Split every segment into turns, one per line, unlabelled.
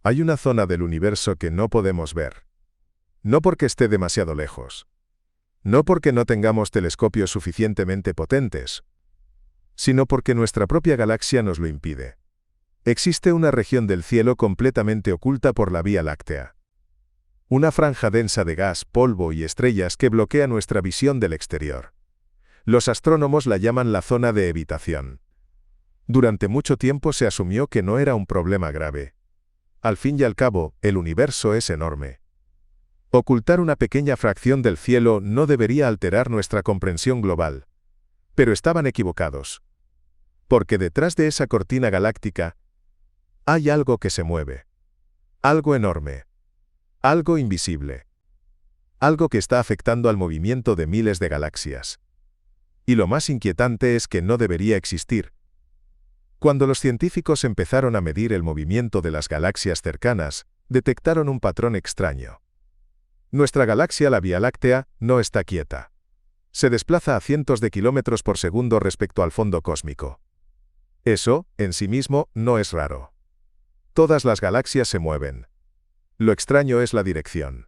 Hay una zona del universo que no podemos ver. No porque esté demasiado lejos. No porque no tengamos telescopios suficientemente potentes, sino porque nuestra propia galaxia nos lo impide. Existe una región del cielo completamente oculta por la Vía Láctea. Una franja densa de gas, polvo y estrellas que bloquea nuestra visión del exterior. Los astrónomos la llaman la zona de evitación. Durante mucho tiempo se asumió que no era un problema grave. Al fin y al cabo, el universo es enorme. Ocultar una pequeña fracción del cielo no debería alterar nuestra comprensión global. Pero estaban equivocados. Porque detrás de esa cortina galáctica, hay algo que se mueve. Algo enorme. Algo invisible. Algo que está afectando al movimiento de miles de galaxias. Y lo más inquietante es que no debería existir. Cuando los científicos empezaron a medir el movimiento de las galaxias cercanas, detectaron un patrón extraño. Nuestra galaxia, la Vía Láctea, no está quieta. Se desplaza a cientos de kilómetros por segundo respecto al fondo cósmico. Eso, en sí mismo, no es raro. Todas las galaxias se mueven. Lo extraño es la dirección.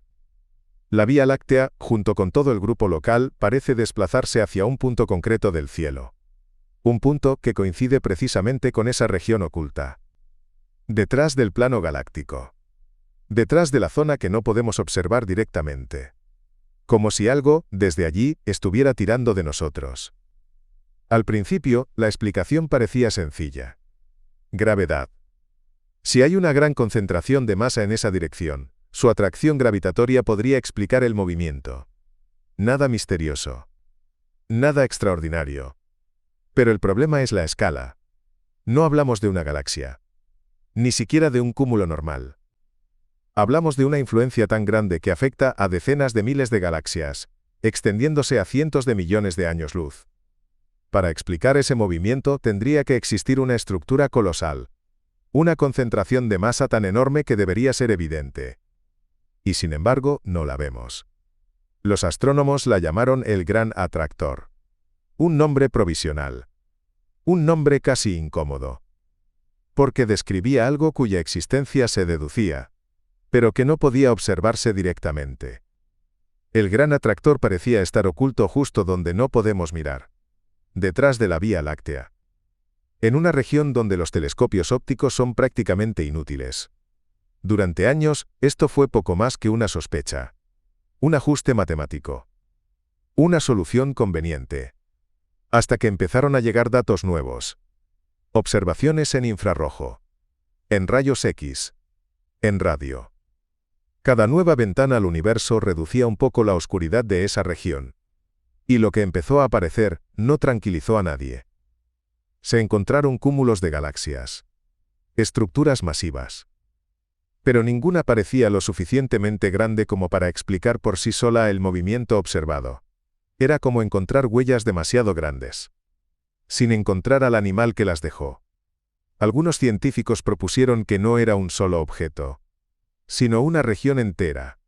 La Vía Láctea, junto con todo el grupo local, parece desplazarse hacia un punto concreto del cielo. Un punto que coincide precisamente con esa región oculta. Detrás del plano galáctico. Detrás de la zona que no podemos observar directamente. Como si algo, desde allí, estuviera tirando de nosotros. Al principio, la explicación parecía sencilla. Gravedad. Si hay una gran concentración de masa en esa dirección, su atracción gravitatoria podría explicar el movimiento. Nada misterioso. Nada extraordinario. Pero el problema es la escala. No hablamos de una galaxia. Ni siquiera de un cúmulo normal. Hablamos de una influencia tan grande que afecta a decenas de miles de galaxias, extendiéndose a cientos de millones de años luz. Para explicar ese movimiento tendría que existir una estructura colosal. Una concentración de masa tan enorme que debería ser evidente. Y sin embargo, no la vemos. Los astrónomos la llamaron el Gran Atractor. Un nombre provisional. Un nombre casi incómodo. Porque describía algo cuya existencia se deducía, pero que no podía observarse directamente. El Gran Atractor parecía estar oculto justo donde no podemos mirar. Detrás de la Vía Láctea. En una región donde los telescopios ópticos son prácticamente inútiles. Durante años, esto fue poco más que una sospecha. Un ajuste matemático. Una solución conveniente. Hasta que empezaron a llegar datos nuevos. Observaciones en infrarrojo. En rayos X. En radio. Cada nueva ventana al universo reducía un poco la oscuridad de esa región. Y lo que empezó a aparecer no tranquilizó a nadie. Se encontraron cúmulos de galaxias. Estructuras masivas. Pero ninguna parecía lo suficientemente grande como para explicar por sí sola el movimiento observado. Era como encontrar huellas demasiado grandes. Sin encontrar al animal que las dejó. Algunos científicos propusieron que no era un solo objeto, sino una región entera.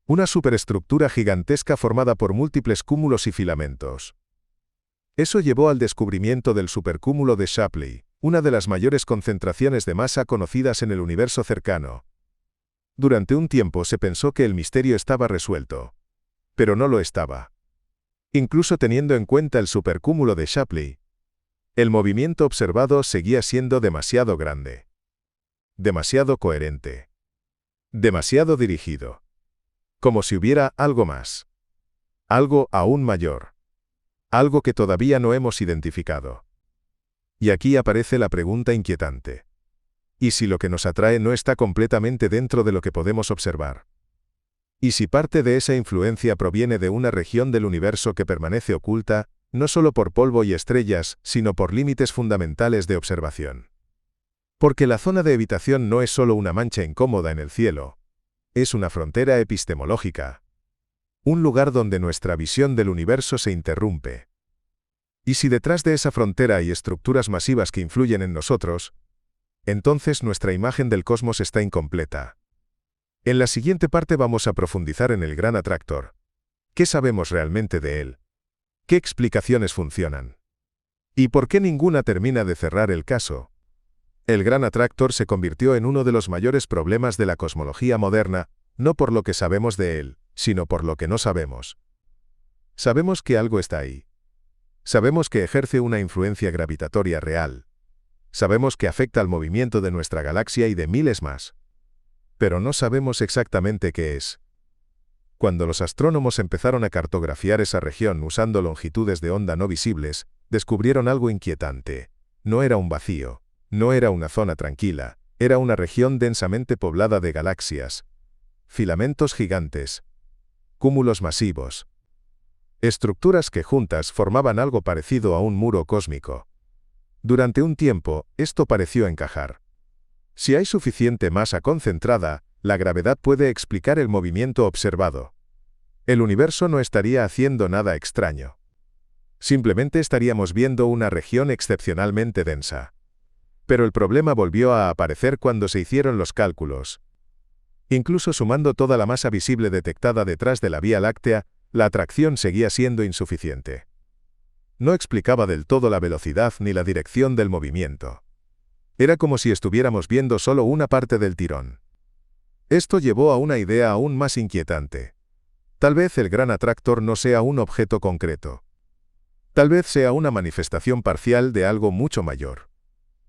Una superestructura gigantesca formada por múltiples cúmulos y filamentos. Eso llevó al descubrimiento del supercúmulo de Shapley, una de las mayores concentraciones de masa conocidas en el universo cercano. Durante un tiempo se pensó que el misterio estaba resuelto. Pero no lo estaba. Incluso teniendo en cuenta el supercúmulo de Shapley, el movimiento observado seguía siendo demasiado grande. Demasiado coherente. Demasiado dirigido. Como si hubiera algo más. Algo aún mayor. Algo que todavía no hemos identificado. Y aquí aparece la pregunta inquietante. ¿Y si lo que nos atrae no está completamente dentro de lo que podemos observar? ¿Y si parte de esa influencia proviene de una región del universo que permanece oculta, no solo por polvo y estrellas, sino por límites fundamentales de observación? Porque la zona de evitación no es solo una mancha incómoda en el cielo. Es una frontera epistemológica. Un lugar donde nuestra visión del universo se interrumpe. Y si detrás de esa frontera hay estructuras masivas que influyen en nosotros, entonces nuestra imagen del cosmos está incompleta. En la siguiente parte vamos a profundizar en el Gran Atractor. ¿Qué sabemos realmente de él? ¿Qué explicaciones funcionan? ¿Y por qué ninguna termina de cerrar el caso? El gran atractor se convirtió en uno de los mayores problemas de la cosmología moderna, no por lo que sabemos de él, sino por lo que no sabemos. Sabemos que algo está ahí. Sabemos que ejerce una influencia gravitatoria real. Sabemos que afecta al movimiento de nuestra galaxia y de miles más. Pero no sabemos exactamente qué es. Cuando los astrónomos empezaron a cartografiar esa región usando longitudes de onda no visibles, descubrieron algo inquietante. No era un vacío, no era una zona tranquila, era una región densamente poblada de galaxias, filamentos gigantes, cúmulos masivos, estructuras que juntas formaban algo parecido a un muro cósmico. Durante un tiempo, esto pareció encajar. Si hay suficiente masa concentrada, la gravedad puede explicar el movimiento observado. El universo no estaría haciendo nada extraño. Simplemente estaríamos viendo una región excepcionalmente densa. Pero el problema volvió a aparecer cuando se hicieron los cálculos. Incluso sumando toda la masa visible detectada detrás de la Vía Láctea, la atracción seguía siendo insuficiente. No explicaba del todo la velocidad ni la dirección del movimiento. Era como si estuviéramos viendo solo una parte del tirón. Esto llevó a una idea aún más inquietante. Tal vez el gran atractor no sea un objeto concreto. Tal vez sea una manifestación parcial de algo mucho mayor.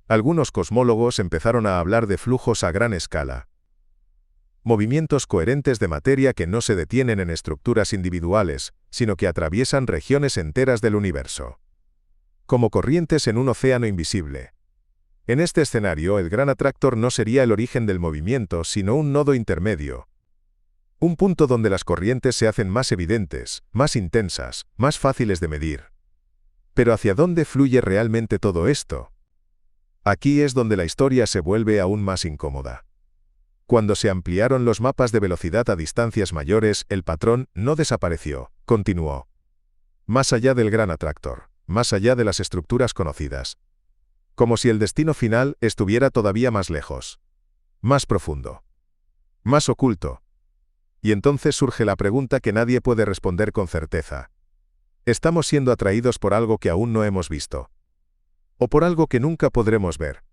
Algunos cosmólogos empezaron a hablar de flujos a gran escala. Movimientos coherentes de materia que no se detienen en estructuras individuales, sino que atraviesan regiones enteras del universo. Como corrientes en un océano invisible. En este escenario, el gran atractor no sería el origen del movimiento, sino un nodo intermedio. Un punto donde las corrientes se hacen más evidentes, más intensas, más fáciles de medir. Pero ¿hacia dónde fluye realmente todo esto? Aquí es donde la historia se vuelve aún más incómoda. Cuando se ampliaron los mapas de velocidad a distancias mayores, el patrón no desapareció, continuó. Más allá del gran atractor, más allá de las estructuras conocidas. Como si el destino final estuviera todavía más lejos. Más profundo. Más oculto. Y entonces surge la pregunta que nadie puede responder con certeza. ¿Estamos siendo atraídos por algo que aún no hemos visto? ¿O por algo que nunca podremos ver?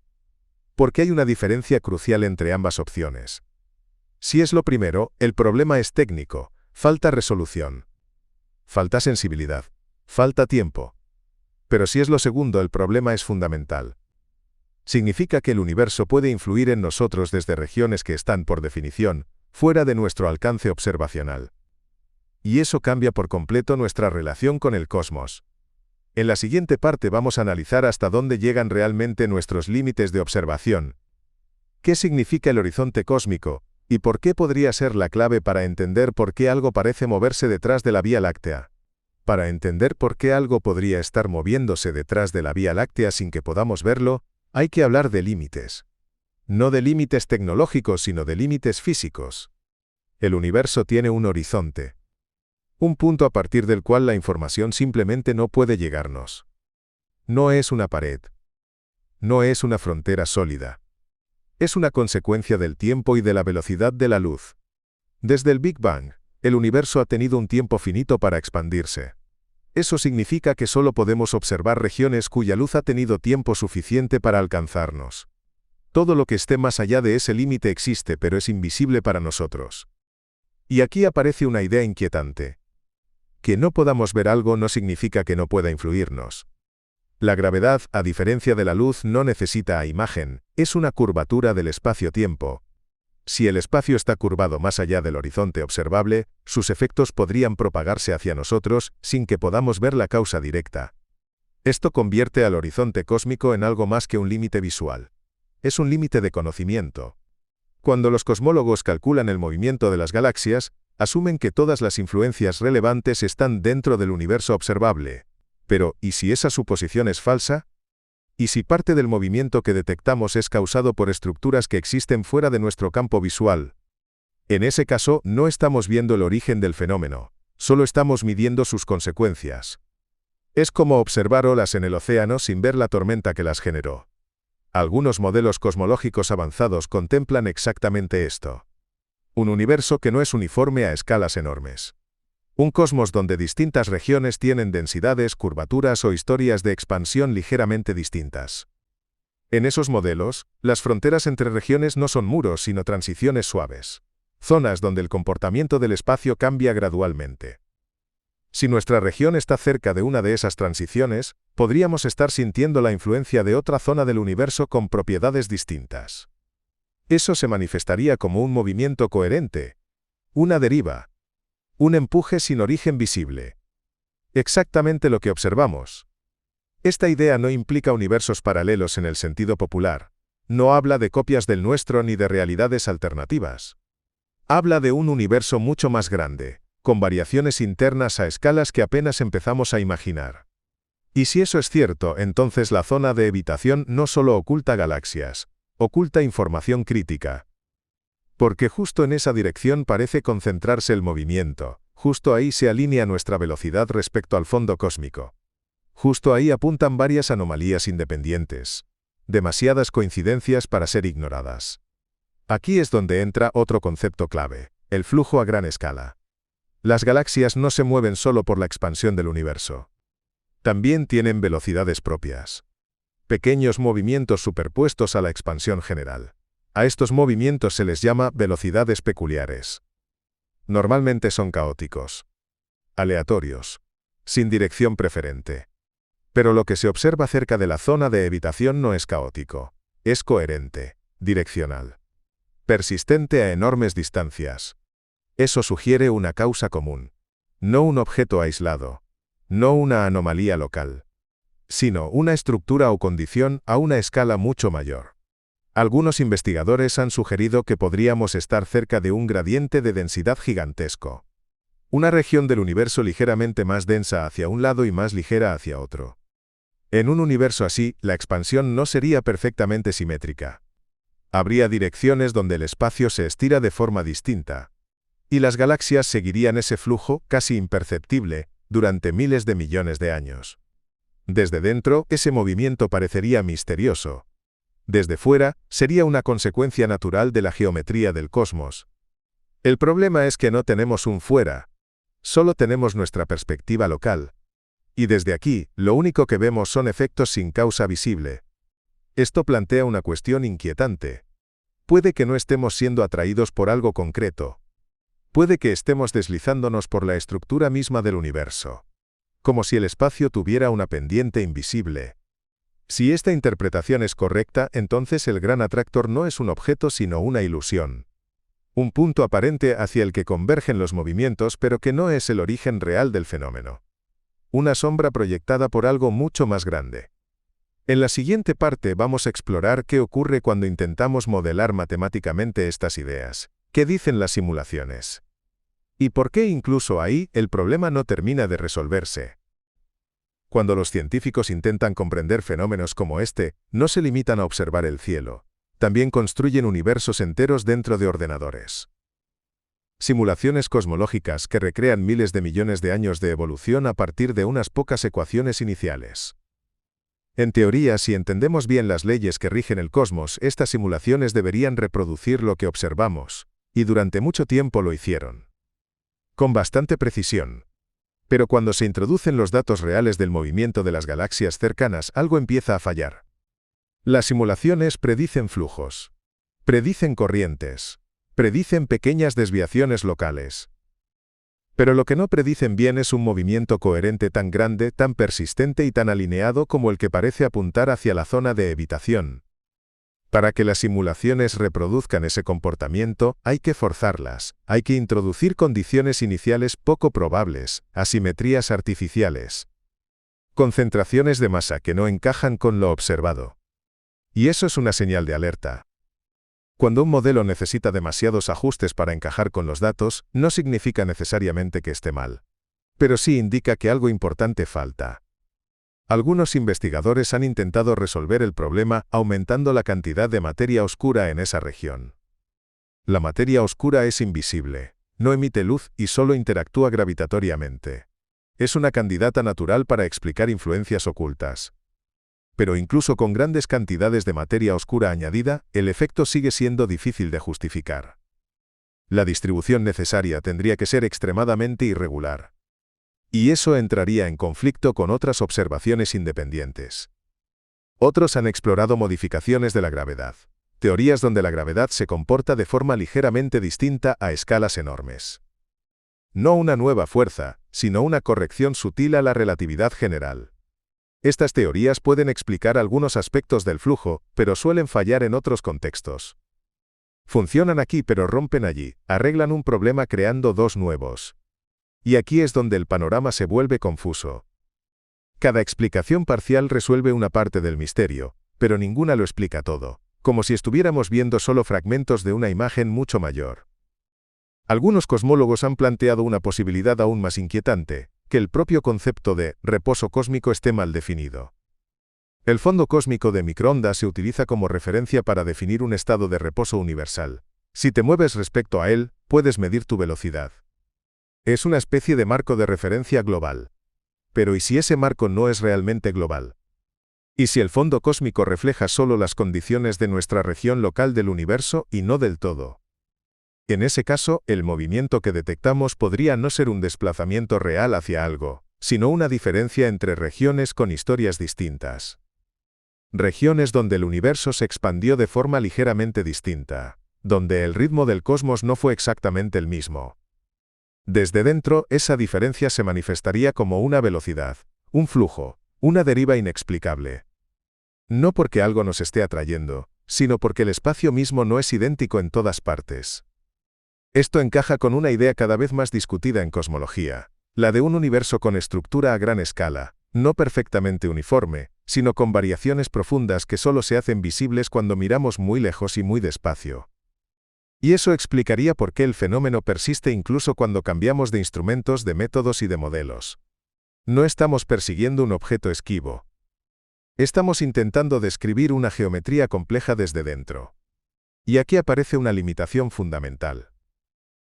Porque hay una diferencia crucial entre ambas opciones. Si es lo primero, el problema es técnico, falta resolución. Falta sensibilidad. Falta tiempo. Pero si es lo segundo, el problema es fundamental. Significa que el universo puede influir en nosotros desde regiones que están, por definición, fuera de nuestro alcance observacional. Y eso cambia por completo nuestra relación con el cosmos. En la siguiente parte vamos a analizar hasta dónde llegan realmente nuestros límites de observación. ¿Qué significa el horizonte cósmico? ¿Y por qué podría ser la clave para entender por qué algo parece moverse detrás de la Vía Láctea? Para entender por qué algo podría estar moviéndose detrás de la Vía Láctea sin que podamos verlo, hay que hablar de límites. No de límites tecnológicos, sino de límites físicos. El universo tiene un horizonte. Un punto a partir del cual la información simplemente no puede llegarnos. No es una pared. No es una frontera sólida. Es una consecuencia del tiempo y de la velocidad de la luz. Desde el Big Bang, el universo ha tenido un tiempo finito para expandirse. Eso significa que solo podemos observar regiones cuya luz ha tenido tiempo suficiente para alcanzarnos. Todo lo que esté más allá de ese límite existe, pero es invisible para nosotros. Y aquí aparece una idea inquietante. Que no podamos ver algo no significa que no pueda influirnos. La gravedad, a diferencia de la luz, no necesita imagen, es una curvatura del espacio-tiempo. Si el espacio está curvado más allá del horizonte observable, sus efectos podrían propagarse hacia nosotros sin que podamos ver la causa directa. Esto convierte al horizonte cósmico en algo más que un límite visual. Es un límite de conocimiento. Cuando los cosmólogos calculan el movimiento de las galaxias, asumen que todas las influencias relevantes están dentro del universo observable. Pero, ¿y si esa suposición es falsa? ¿Y si parte del movimiento que detectamos es causado por estructuras que existen fuera de nuestro campo visual? En ese caso, no estamos viendo el origen del fenómeno, solo estamos midiendo sus consecuencias. Es como observar olas en el océano sin ver la tormenta que las generó. Algunos modelos cosmológicos avanzados contemplan exactamente esto. Un universo que no es uniforme a escalas enormes. Un cosmos donde distintas regiones tienen densidades, curvaturas o historias de expansión ligeramente distintas. En esos modelos, las fronteras entre regiones no son muros sino transiciones suaves. Zonas donde el comportamiento del espacio cambia gradualmente. Si nuestra región está cerca de una de esas transiciones, podríamos estar sintiendo la influencia de otra zona del universo con propiedades distintas. Eso se manifestaría como un movimiento coherente, una deriva, un empuje sin origen visible. Exactamente lo que observamos. Esta idea no implica universos paralelos en el sentido popular. No habla de copias del nuestro ni de realidades alternativas. Habla de un universo mucho más grande, con variaciones internas a escalas que apenas empezamos a imaginar. Y si eso es cierto, entonces la zona de evitación no solo oculta galaxias, oculta información crítica. Porque justo en esa dirección parece concentrarse el movimiento, justo ahí se alinea nuestra velocidad respecto al fondo cósmico. Justo ahí apuntan varias anomalías independientes. Demasiadas coincidencias para ser ignoradas. Aquí es donde entra otro concepto clave, el flujo a gran escala. Las galaxias no se mueven solo por la expansión del universo. También tienen velocidades propias. Pequeños movimientos superpuestos a la expansión general. A estos movimientos se les llama velocidades peculiares. Normalmente son caóticos. Aleatorios. Sin dirección preferente. Pero lo que se observa cerca de la zona de evitación no es caótico. Es coherente, direccional. Persistente a enormes distancias. Eso sugiere una causa común. No un objeto aislado. No una anomalía local. Sino una estructura o condición a una escala mucho mayor. Algunos investigadores han sugerido que podríamos estar cerca de un gradiente de densidad gigantesco. Una región del universo ligeramente más densa hacia un lado y más ligera hacia otro. En un universo así, la expansión no sería perfectamente simétrica. Habría direcciones donde el espacio se estira de forma distinta. Y las galaxias seguirían ese flujo, casi imperceptible, durante miles de millones de años. Desde dentro, ese movimiento parecería misterioso. Desde fuera, sería una consecuencia natural de la geometría del cosmos. El problema es que no tenemos un fuera. Solo tenemos nuestra perspectiva local. Y desde aquí, lo único que vemos son efectos sin causa visible. Esto plantea una cuestión inquietante. Puede que no estemos siendo atraídos por algo concreto. Puede que estemos deslizándonos por la estructura misma del universo. Como si el espacio tuviera una pendiente invisible. Si esta interpretación es correcta, entonces el gran atractor no es un objeto sino una ilusión. Un punto aparente hacia el que convergen los movimientos pero que no es el origen real del fenómeno. Una sombra proyectada por algo mucho más grande. En la siguiente parte vamos a explorar qué ocurre cuando intentamos modelar matemáticamente estas ideas. ¿Qué dicen las simulaciones? ¿Y por qué incluso ahí el problema no termina de resolverse? Cuando los científicos intentan comprender fenómenos como este, no se limitan a observar el cielo. También construyen universos enteros dentro de ordenadores. Simulaciones cosmológicas que recrean miles de millones de años de evolución a partir de unas pocas ecuaciones iniciales. En teoría, si entendemos bien las leyes que rigen el cosmos, estas simulaciones deberían reproducir lo que observamos, y durante mucho tiempo lo hicieron. Con bastante precisión. Pero cuando se introducen los datos reales del movimiento de las galaxias cercanas, algo empieza a fallar. Las simulaciones predicen flujos. Predicen corrientes. Predicen pequeñas desviaciones locales. Pero lo que no predicen bien es un movimiento coherente tan grande, tan persistente y tan alineado como el que parece apuntar hacia la zona de evitación. Para que las simulaciones reproduzcan ese comportamiento, hay que forzarlas, hay que introducir condiciones iniciales poco probables, asimetrías artificiales. Concentraciones de masa que no encajan con lo observado. Y eso es una señal de alerta. Cuando un modelo necesita demasiados ajustes para encajar con los datos, no significa necesariamente que esté mal. Pero sí indica que algo importante falta. Algunos investigadores han intentado resolver el problema aumentando la cantidad de materia oscura en esa región. La materia oscura es invisible, no emite luz y solo interactúa gravitatoriamente. Es una candidata natural para explicar influencias ocultas. Pero incluso con grandes cantidades de materia oscura añadida, el efecto sigue siendo difícil de justificar. La distribución necesaria tendría que ser extremadamente irregular. Y eso entraría en conflicto con otras observaciones independientes. Otros han explorado modificaciones de la gravedad, teorías donde la gravedad se comporta de forma ligeramente distinta a escalas enormes. No una nueva fuerza, sino una corrección sutil a la relatividad general. Estas teorías pueden explicar algunos aspectos del flujo, pero suelen fallar en otros contextos. Funcionan aquí pero rompen allí, arreglan un problema creando dos nuevos. Y aquí es donde el panorama se vuelve confuso. Cada explicación parcial resuelve una parte del misterio, pero ninguna lo explica todo, como si estuviéramos viendo solo fragmentos de una imagen mucho mayor. Algunos cosmólogos han planteado una posibilidad aún más inquietante, que el propio concepto de reposo cósmico esté mal definido. El fondo cósmico de microondas se utiliza como referencia para definir un estado de reposo universal. Si te mueves respecto a él, puedes medir tu velocidad. Es una especie de marco de referencia global. Pero ¿y si ese marco no es realmente global? ¿Y si el fondo cósmico refleja solo las condiciones de nuestra región local del universo y no del todo? En ese caso, el movimiento que detectamos podría no ser un desplazamiento real hacia algo, sino una diferencia entre regiones con historias distintas. Regiones donde el universo se expandió de forma ligeramente distinta, donde el ritmo del cosmos no fue exactamente el mismo. Desde dentro, esa diferencia se manifestaría como una velocidad, un flujo, una deriva inexplicable. No porque algo nos esté atrayendo, sino porque el espacio mismo no es idéntico en todas partes. Esto encaja con una idea cada vez más discutida en cosmología, la de un universo con estructura a gran escala, no perfectamente uniforme, sino con variaciones profundas que solo se hacen visibles cuando miramos muy lejos y muy despacio. Y eso explicaría por qué el fenómeno persiste incluso cuando cambiamos de instrumentos, de métodos y de modelos. No estamos persiguiendo un objeto esquivo. Estamos intentando describir una geometría compleja desde dentro. Y aquí aparece una limitación fundamental.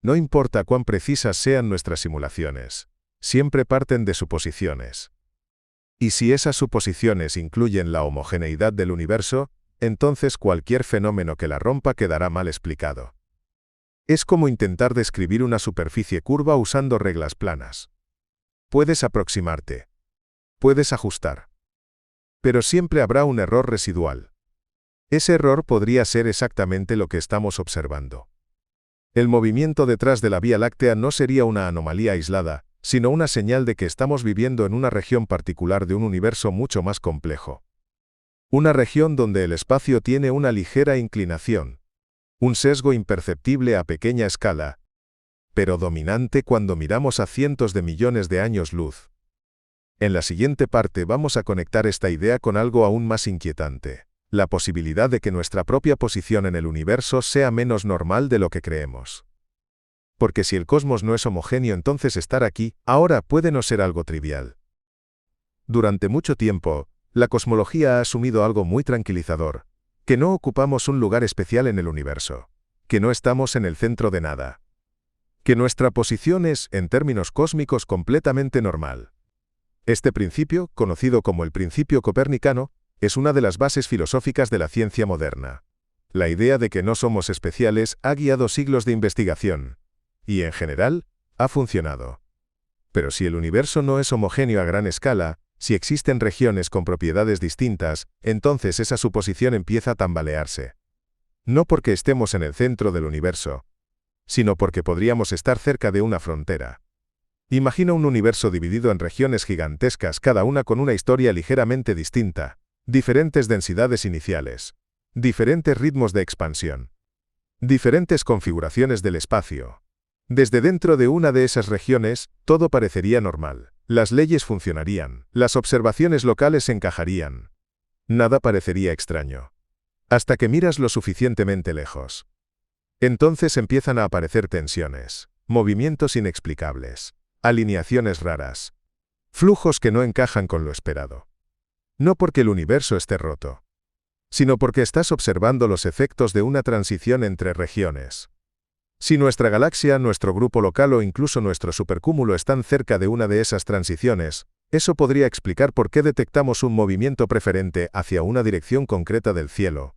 No importa cuán precisas sean nuestras simulaciones, siempre parten de suposiciones. Y si esas suposiciones incluyen la homogeneidad del universo, entonces cualquier fenómeno que la rompa quedará mal explicado. Es como intentar describir una superficie curva usando reglas planas. Puedes aproximarte. Puedes ajustar. Pero siempre habrá un error residual. Ese error podría ser exactamente lo que estamos observando. El movimiento detrás de la Vía Láctea no sería una anomalía aislada, sino una señal de que estamos viviendo en una región particular de un universo mucho más complejo. Una región donde el espacio tiene una ligera inclinación, un sesgo imperceptible a pequeña escala, pero dominante cuando miramos a cientos de millones de años luz. En la siguiente parte vamos a conectar esta idea con algo aún más inquietante, la posibilidad de que nuestra propia posición en el universo sea menos normal de lo que creemos. Porque si el cosmos no es homogéneo, entonces estar aquí, ahora, puede no ser algo trivial. Durante mucho tiempo, la cosmología ha asumido algo muy tranquilizador, que no ocupamos un lugar especial en el universo, que no estamos en el centro de nada, que nuestra posición es, en términos cósmicos, completamente normal. Este principio, conocido como el principio copernicano, es una de las bases filosóficas de la ciencia moderna. La idea de que no somos especiales ha guiado siglos de investigación. Y en general, ha funcionado. Pero si el universo no es homogéneo a gran escala, si existen regiones con propiedades distintas, entonces esa suposición empieza a tambalearse. No porque estemos en el centro del universo, sino porque podríamos estar cerca de una frontera. Imagina un universo dividido en regiones gigantescas, cada una con una historia ligeramente distinta, diferentes densidades iniciales, diferentes ritmos de expansión, diferentes configuraciones del espacio. Desde dentro de una de esas regiones, todo parecería normal. Las leyes funcionarían, las observaciones locales encajarían. Nada parecería extraño. Hasta que miras lo suficientemente lejos. Entonces empiezan a aparecer tensiones, movimientos inexplicables, alineaciones raras, flujos que no encajan con lo esperado. No porque el universo esté roto, sino porque estás observando los efectos de una transición entre regiones. Si nuestra galaxia, nuestro grupo local o incluso nuestro supercúmulo están cerca de una de esas transiciones, eso podría explicar por qué detectamos un movimiento preferente hacia una dirección concreta del cielo.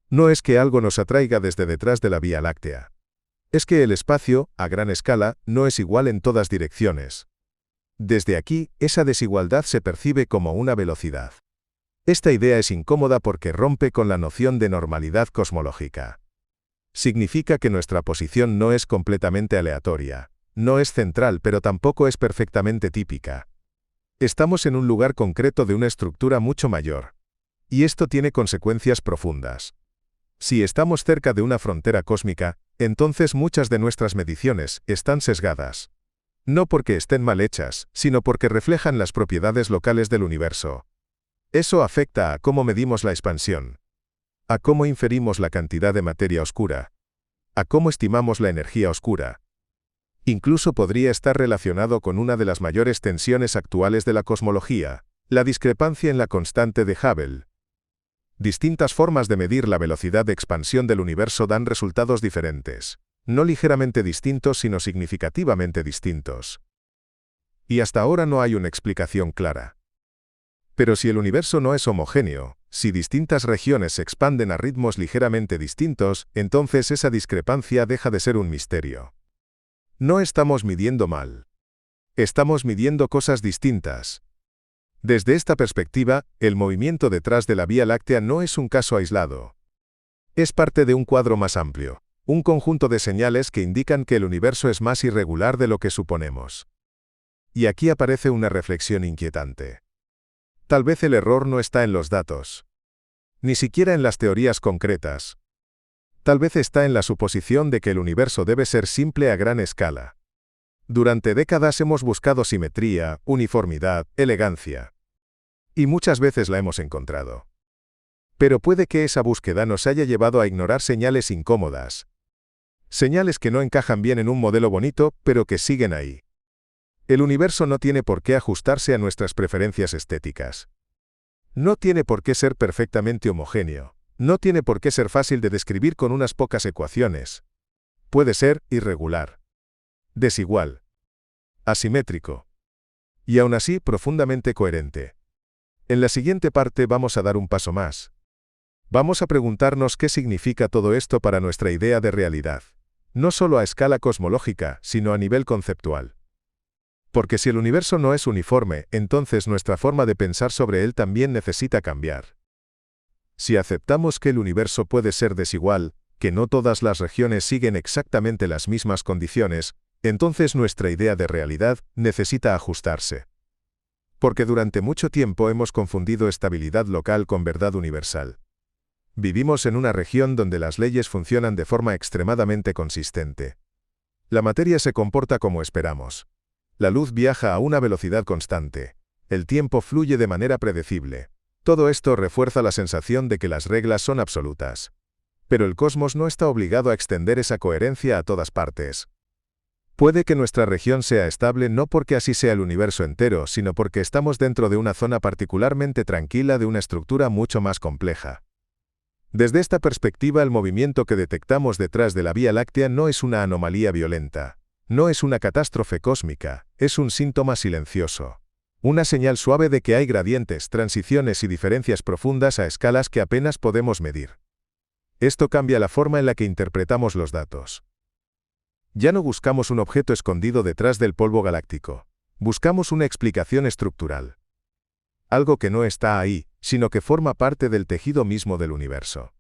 No es que algo nos atraiga desde detrás de la Vía Láctea. Es que el espacio, a gran escala, no es igual en todas direcciones. Desde aquí, esa desigualdad se percibe como una velocidad. Esta idea es incómoda porque rompe con la noción de normalidad cosmológica. Significa que nuestra posición no es completamente aleatoria, no es central, pero tampoco es perfectamente típica. Estamos en un lugar concreto de una estructura mucho mayor. Y esto tiene consecuencias profundas. Si estamos cerca de una frontera cósmica, entonces muchas de nuestras mediciones están sesgadas. No porque estén mal hechas, sino porque reflejan las propiedades locales del universo. Eso afecta a cómo medimos la expansión, a cómo inferimos la cantidad de materia oscura, a cómo estimamos la energía oscura. Incluso podría estar relacionado con una de las mayores tensiones actuales de la cosmología, la discrepancia en la constante de Hubble. Distintas formas de medir la velocidad de expansión del universo dan resultados diferentes, no ligeramente distintos sino significativamente distintos. Y hasta ahora no hay una explicación clara. Pero si el universo no es homogéneo, si distintas regiones se expanden a ritmos ligeramente distintos, entonces esa discrepancia deja de ser un misterio. No estamos midiendo mal. Estamos midiendo cosas distintas. Desde esta perspectiva, el movimiento detrás de la Vía Láctea no es un caso aislado. Es parte de un cuadro más amplio, un conjunto de señales que indican que el universo es más irregular de lo que suponemos. Y aquí aparece una reflexión inquietante. Tal vez el error no está en los datos, ni siquiera en las teorías concretas. Tal vez está en la suposición de que el universo debe ser simple a gran escala. Durante décadas hemos buscado simetría, uniformidad, elegancia. Y muchas veces la hemos encontrado. Pero puede que esa búsqueda nos haya llevado a ignorar señales incómodas. Señales que no encajan bien en un modelo bonito, pero que siguen ahí. El universo no tiene por qué ajustarse a nuestras preferencias estéticas. No tiene por qué ser perfectamente homogéneo. No tiene por qué ser fácil de describir con unas pocas ecuaciones. Puede ser irregular, desigual, asimétrico, y aún así profundamente coherente. En la siguiente parte vamos a dar un paso más. Vamos a preguntarnos qué significa todo esto para nuestra idea de realidad, no solo a escala cosmológica, sino a nivel conceptual. Porque si el universo no es uniforme, entonces nuestra forma de pensar sobre él también necesita cambiar. Si aceptamos que el universo puede ser desigual, que no todas las regiones siguen exactamente las mismas condiciones, entonces nuestra idea de realidad necesita ajustarse. Porque durante mucho tiempo hemos confundido estabilidad local con verdad universal. Vivimos en una región donde las leyes funcionan de forma extremadamente consistente. La materia se comporta como esperamos. La luz viaja a una velocidad constante. El tiempo fluye de manera predecible. Todo esto refuerza la sensación de que las reglas son absolutas. Pero el cosmos no está obligado a extender esa coherencia a todas partes. Puede que nuestra región sea estable no porque así sea el universo entero, sino porque estamos dentro de una zona particularmente tranquila de una estructura mucho más compleja. Desde esta perspectiva, el movimiento que detectamos detrás de la Vía Láctea no es una anomalía violenta. No es una catástrofe cósmica, es un síntoma silencioso. Una señal suave de que hay gradientes, transiciones y diferencias profundas a escalas que apenas podemos medir. Esto cambia la forma en la que interpretamos los datos. Ya no buscamos un objeto escondido detrás del polvo galáctico. Buscamos una explicación estructural. Algo que no está ahí, sino que forma parte del tejido mismo del universo.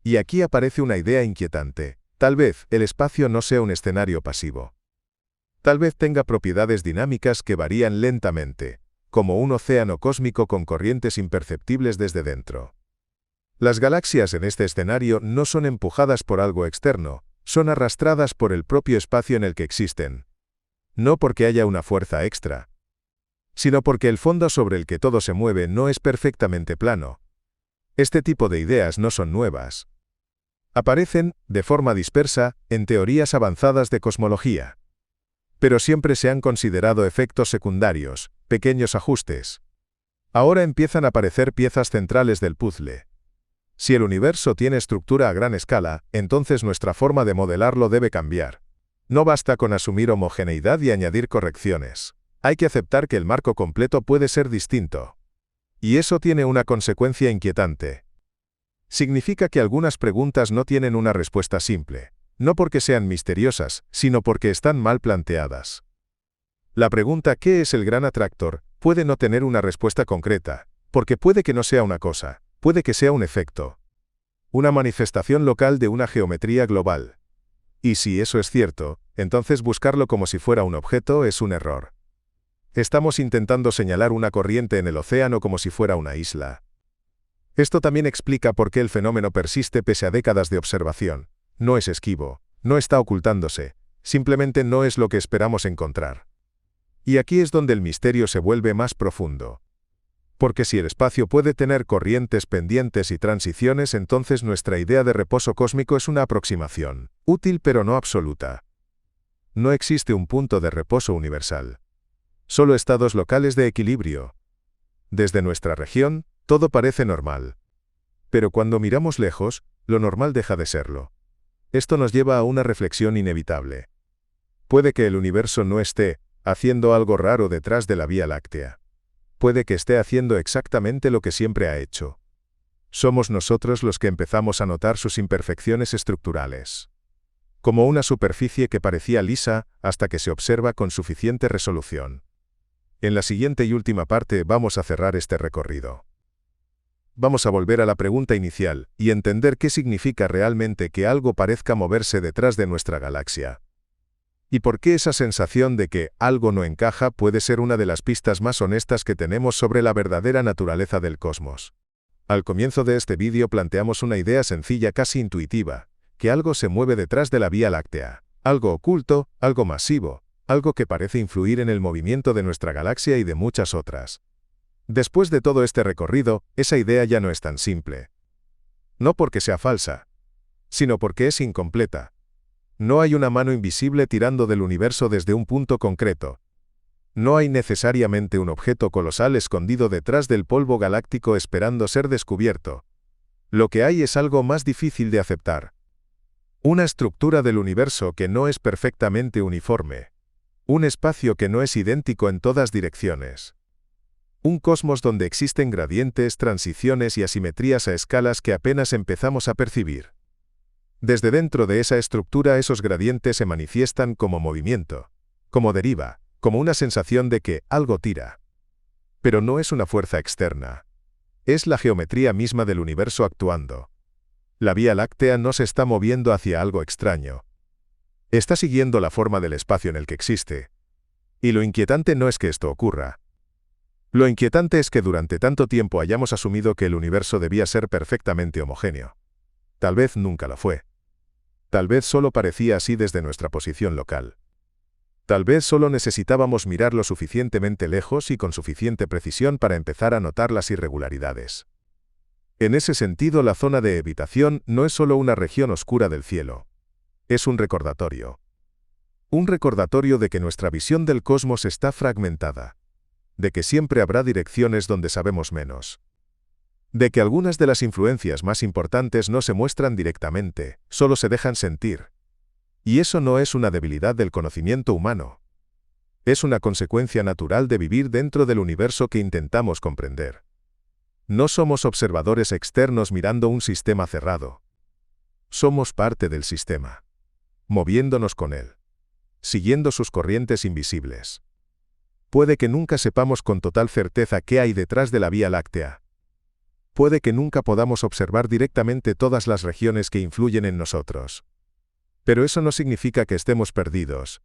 Y aquí aparece una idea inquietante. Tal vez el espacio no sea un escenario pasivo. Tal vez tenga propiedades dinámicas que varían lentamente, como un océano cósmico con corrientes imperceptibles desde dentro. Las galaxias en este escenario no son empujadas por algo externo, son arrastradas por el propio espacio en el que existen. No porque haya una fuerza extra, sino porque el fondo sobre el que todo se mueve no es perfectamente plano. Este tipo de ideas no son nuevas. Aparecen, de forma dispersa, en teorías avanzadas de cosmología. Pero siempre se han considerado efectos secundarios, pequeños ajustes. Ahora empiezan a aparecer piezas centrales del puzzle. Si el universo tiene estructura a gran escala, entonces nuestra forma de modelarlo debe cambiar. No basta con asumir homogeneidad y añadir correcciones. Hay que aceptar que el marco completo puede ser distinto. Y eso tiene una consecuencia inquietante. Significa que algunas preguntas no tienen una respuesta simple, no porque sean misteriosas, sino porque están mal planteadas. La pregunta ¿qué es el gran atractor? Puede no tener una respuesta concreta. Porque puede que no sea una cosa, puede que sea un efecto. Una manifestación local de una geometría global. Y si eso es cierto, entonces buscarlo como si fuera un objeto es un error. Estamos intentando señalar una corriente en el océano como si fuera una isla. Esto también explica por qué el fenómeno persiste pese a décadas de observación. No es esquivo, no está ocultándose, simplemente no es lo que esperamos encontrar. Y aquí es donde el misterio se vuelve más profundo. Porque si el espacio puede tener corrientes pendientes y transiciones, entonces nuestra idea de reposo cósmico es una aproximación, útil pero no absoluta. No existe un punto de reposo universal. Solo estados locales de equilibrio. Desde nuestra región, todo parece normal. Pero cuando miramos lejos, lo normal deja de serlo. Esto nos lleva a una reflexión inevitable. Puede que el universo no esté haciendo algo raro detrás de la Vía Láctea. Puede que esté haciendo exactamente lo que siempre ha hecho. Somos nosotros los que empezamos a notar sus imperfecciones estructurales. Como una superficie que parecía lisa hasta que se observa con suficiente resolución. En la siguiente y última parte vamos a cerrar este recorrido. Vamos a volver a la pregunta inicial y entender qué significa realmente que algo parezca moverse detrás de nuestra galaxia. Y por qué esa sensación de que algo no encaja puede ser una de las pistas más honestas que tenemos sobre la verdadera naturaleza del cosmos. Al comienzo de este vídeo planteamos una idea sencilla, casi intuitiva, que algo se mueve detrás de la Vía Láctea, algo oculto, algo masivo, algo que parece influir en el movimiento de nuestra galaxia y de muchas otras. Después de todo este recorrido, esa idea ya no es tan simple. No porque sea falsa, sino porque es incompleta. No hay una mano invisible tirando del universo desde un punto concreto. No hay necesariamente un objeto colosal escondido detrás del polvo galáctico esperando ser descubierto. Lo que hay es algo más difícil de aceptar. Una estructura del universo que no es perfectamente uniforme. Un espacio que no es idéntico en todas direcciones. Un cosmos donde existen gradientes, transiciones y asimetrías a escalas que apenas empezamos a percibir. Desde dentro de esa estructura esos gradientes se manifiestan como movimiento, como deriva, como una sensación de que algo tira. Pero no es una fuerza externa. Es la geometría misma del universo actuando. La Vía Láctea no se está moviendo hacia algo extraño. Está siguiendo la forma del espacio en el que existe. Y lo inquietante no es que esto ocurra. Lo inquietante es que durante tanto tiempo hayamos asumido que el universo debía ser perfectamente homogéneo. Tal vez nunca lo fue. Tal vez solo parecía así desde nuestra posición local. Tal vez solo necesitábamos mirar lo suficientemente lejos y con suficiente precisión para empezar a notar las irregularidades. En ese sentido, la zona de evitación no es solo una región oscura del cielo. Es un recordatorio. Un recordatorio de que nuestra visión del cosmos está fragmentada. De que siempre habrá direcciones donde sabemos menos. De que algunas de las influencias más importantes no se muestran directamente, solo se dejan sentir. Y eso no es una debilidad del conocimiento humano. Es una consecuencia natural de vivir dentro del universo que intentamos comprender. No somos observadores externos mirando un sistema cerrado. Somos parte del sistema. Moviéndonos con él. Siguiendo sus corrientes invisibles. Puede que nunca sepamos con total certeza qué hay detrás de la Vía Láctea. Puede que nunca podamos observar directamente todas las regiones que influyen en nosotros. Pero eso no significa que estemos perdidos.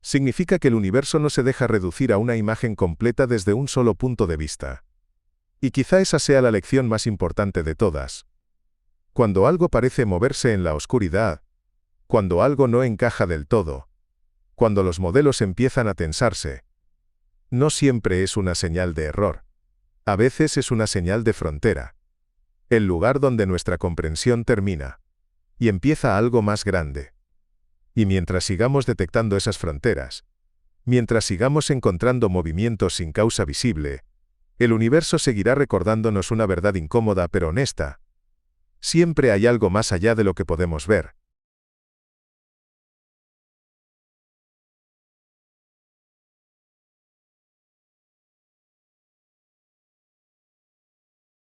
Significa que el universo no se deja reducir a una imagen completa desde un solo punto de vista. Y quizá esa sea la lección más importante de todas. Cuando algo parece moverse en la oscuridad, cuando algo no encaja del todo, cuando los modelos empiezan a tensarse, no siempre es una señal de error. A veces es una señal de frontera. El lugar donde nuestra comprensión termina. Y empieza algo más grande. Y mientras sigamos detectando esas fronteras, mientras sigamos encontrando movimientos sin causa visible, el universo seguirá recordándonos una verdad incómoda pero honesta. Siempre hay algo más allá de lo que podemos ver.